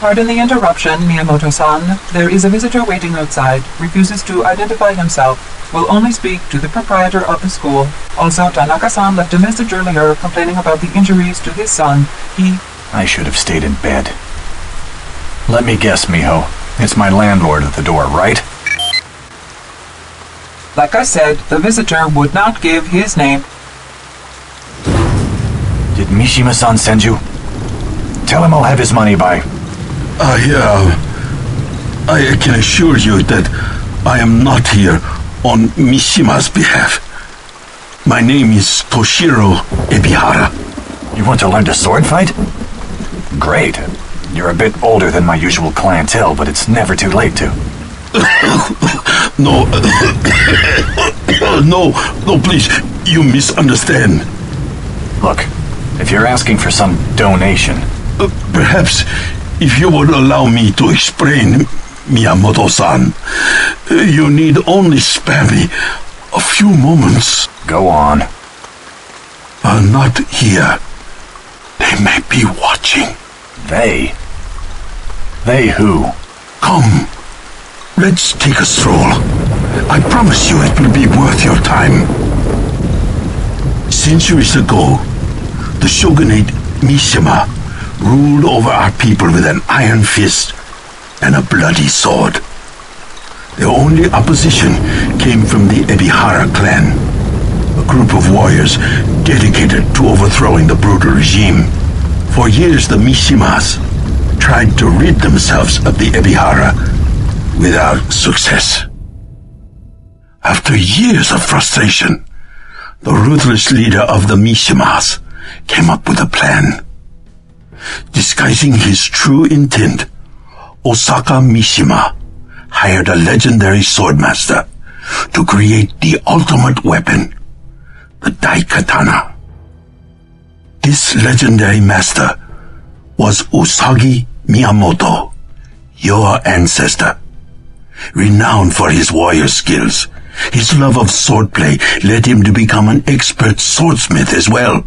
Pardon the interruption, Miyamoto-san. There is a visitor waiting outside. Refuses to identify himself. Will only speak to the proprietor of the school. Also, Tanaka-san left a message earlier complaining about the injuries to his son. I should have stayed in bed. Let me guess, Miho. It's my landlord at the door, right? Like I said, the visitor would not give his name. Did Mishima-san send you? Tell him I'll have his money by... I can assure you that I am not here on Mishima's behalf. My name is Toshiro Ebihara. You want to learn to sword fight? Great. You're a bit older than my usual clientele, but it's never too late to. No, please, you misunderstand. Look, if you're asking for some donation... Perhaps, if you would allow me to explain, Miyamoto-san, you need only spare me a few moments. Go on. Not here. They may be watching. They? They who? Come, let's take a stroll. I promise you it will be worth your time. Centuries ago, the shogunate Mishima ruled over our people with an iron fist and a bloody sword. Their only opposition came from the Ebihara clan, a group of warriors dedicated to overthrowing the brutal regime. For years, the Mishimas tried to rid themselves of the Ebihara without success. After years of frustration, the ruthless leader of the Mishimas came up with a plan. Disguising his true intent, Osaka Mishima hired a legendary swordmaster to create the ultimate weapon, the Daikatana. This legendary master was Usagi Miyamoto, your ancestor. Renowned for his warrior skills, his love of swordplay led him to become an expert swordsmith as well.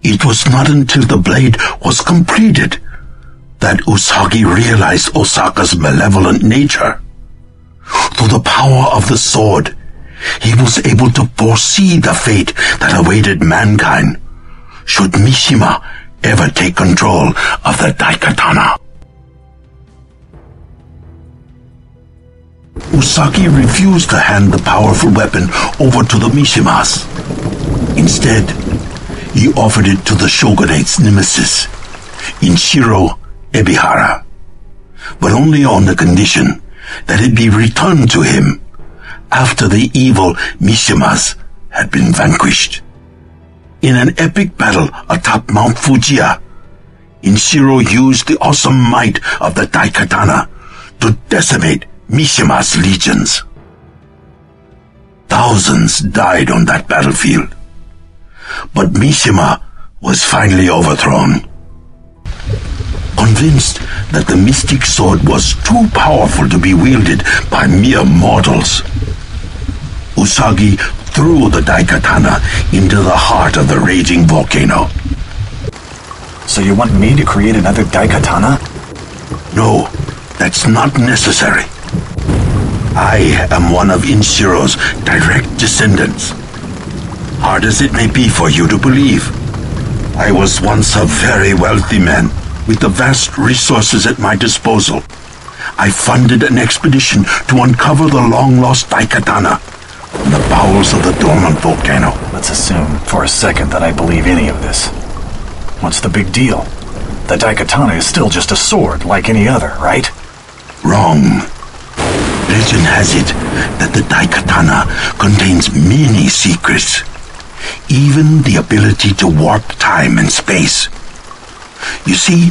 It was not until the blade was completed that Usagi realized Osaka's malevolent nature. Through the power of the sword, he was able to foresee the fate that awaited mankind should Mishima ever take control of the Daikatana. Usagi refused to hand the powerful weapon over to the Mishimas. Instead, he offered it to the shogunate's nemesis, Hiro Ebihara, but only on the condition that it be returned to him after the evil Mishimas had been vanquished. In an epic battle atop Mount Fujiya, Hiro used the awesome might of the Daikatana to decimate Mishima's legions. Thousands died on that battlefield, but Mishima was finally overthrown. Convinced that the mystic sword was too powerful to be wielded by mere mortals, Usagi threw the Daikatana into the heart of the raging volcano. So you want me to create another Daikatana? No, that's not necessary. I am one of Inshiro's direct descendants. Hard as it may be for you to believe, I was once a very wealthy man with the vast resources at my disposal. I funded an expedition to uncover the long-lost Daikatana from the bowels of the dormant volcano. Let's assume for a second that I believe any of this. What's the big deal? The Daikatana is still just a sword like any other, right? Wrong. Legend has it that the Daikatana contains many secrets, even the ability to warp time and space. You see,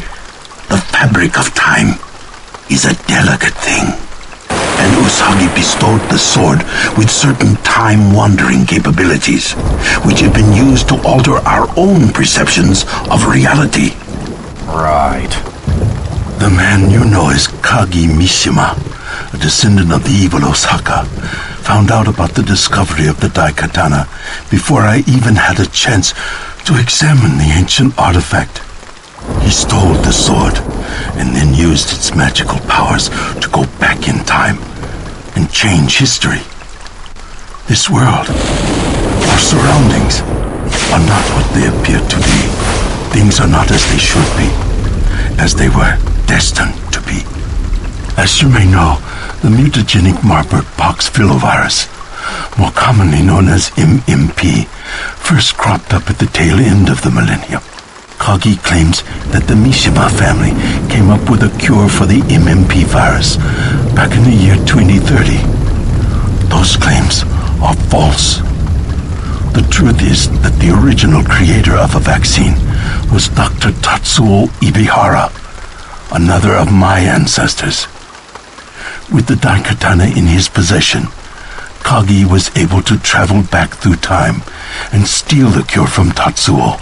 the fabric of time is a delicate thing, and Usagi bestowed the sword with certain time-wandering capabilities, which have been used to alter our own perceptions of reality. Right. The man you know as Kage Mishima, a descendant of the evil Osaka, found out about the discovery of the Daikatana before I even had a chance to examine the ancient artifact. He stole the sword and then used its magical powers to go back in time and change history. This world, our surroundings, are not what they appear to be. Things are not as they should be, as they were destined to be. As you may know, the mutagenic Marburg pox filovirus, more commonly known as MMP, first cropped up at the tail end of the millennium. Kage claims that the Mishima family came up with a cure for the MMP virus back in the year 2030. Those claims are false. The truth is that the original creator of a vaccine was Dr. Tatsuo Ebihara, another of my ancestors. With the Daikatana in his possession, Kage was able to travel back through time and steal the cure from Tatsuo,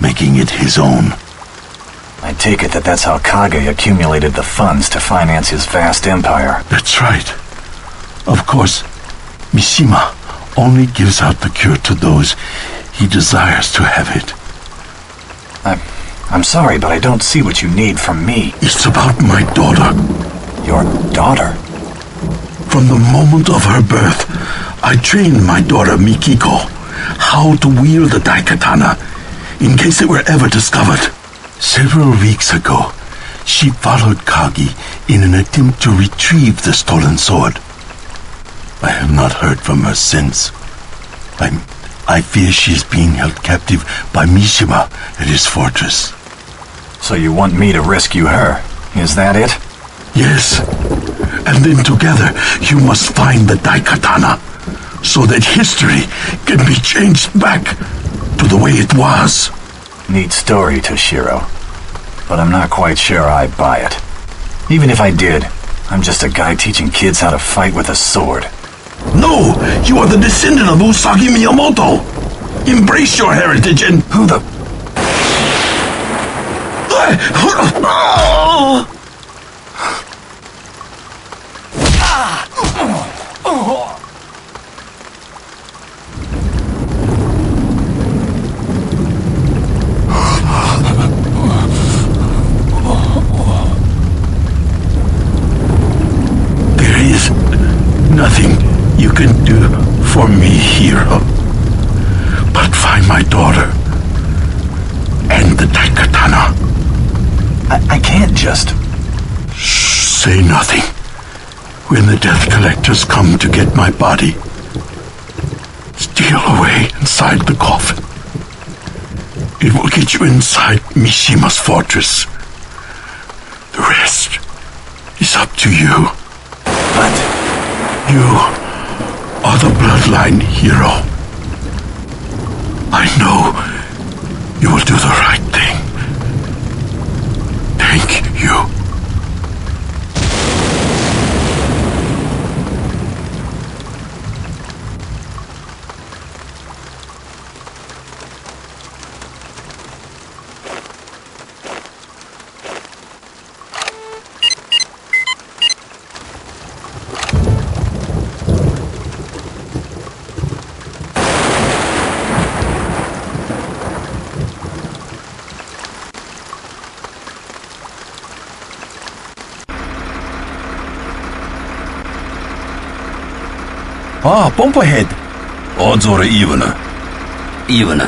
making it his own. I take it that that's how Kage accumulated the funds to finance his vast empire. That's right. Of course, Mishima only gives out the cure to those he desires to have it. I'm sorry, but I don't see what you need from me. It's about my daughter. Your daughter? From the moment of her birth, I trained my daughter Mikiko how to wield the Daikatana in case it were ever discovered. Several weeks ago, she followed Kage in an attempt to retrieve the stolen sword. I have not heard from her since. I fear she is being held captive by Mishima at his fortress. So you want me to rescue her? Is that it? Yes. And then together, you must find the Daikatana, so that history can be changed back to the way it was. Neat story, Toshiro. But I'm not quite sure I buy it. Even if I did, I'm just a guy teaching kids how to fight with a sword. No! You are the descendant of Usagi Miyamoto! Embrace your heritage and... Who the... There is nothing you can do for me, Hiro. But find my daughter and the Daikatana. I can't just... Shh, say nothing. When the death collectors come to get my body, steal away inside the coffin. It will get you inside Mishima's fortress. The rest is up to you. But... You are the bloodline hero. I know you will do the right thing. Thank you. Ah, Bumplehead. Odds or even? Even.